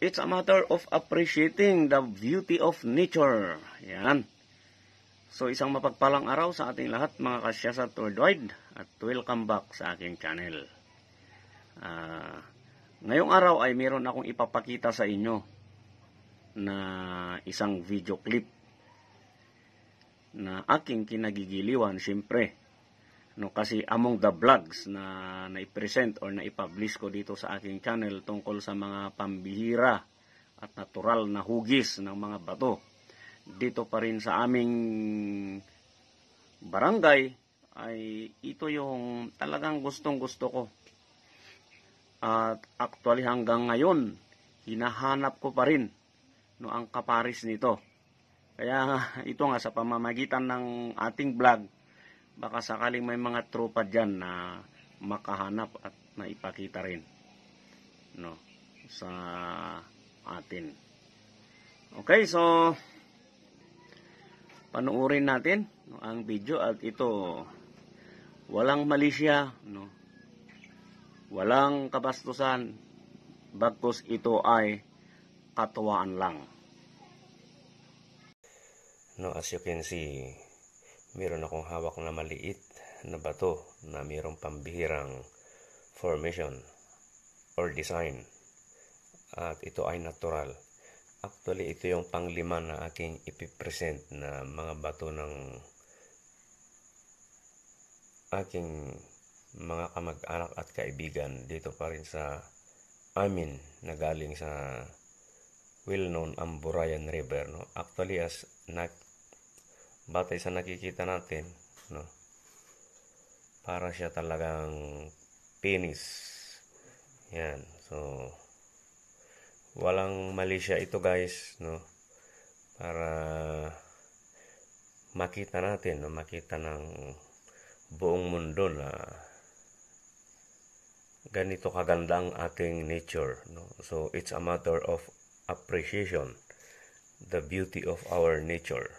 it's a matter of appreciating the beauty of nature. Yan. So, isang mapagpalang araw sa ating lahat mga kasyasat worldwide at welcome back sa aking channel. Ngayong araw ay meron akong ipapakita sa inyo na isang video clip na aking kinagigiliwan siyempre. No, kasi among the vlogs na naipresent or naipublish ko dito sa aking channel tungkol sa mga pambihira at natural na hugis ng mga bato dito pa rin sa aming barangay, ay ito yung talagang gustong gusto ko. At actually hanggang ngayon hinahanap ko pa rin ang kaparis nito. Kaya ito nga sa pamamagitan ng ating vlog, baka sakaling may mga tropa dyan na makahanap at maipakita rin sa atin. Okay, so panuorin natin ang video at ito walang mali siya, walang kabastusan, bagkus ito ay katuwaan lang. As you can see, meron akong hawak na maliit na bato na mayroong pambihirang formation or design. At ito ay natural. Actually, ito yung panglima na aking ipipresent na mga bato ng aking mga kamag-anak at kaibigan dito pa rin sa amin na galing sa well-known Amburayan River. Actually, batay sa nakikita natin, para siya talagang penis. Yan. So, walang mali siya ito guys, para makita natin, makita ng buong mundo na ganito kaganda ang ating nature. So, it's a matter of appreciation, the beauty of our nature.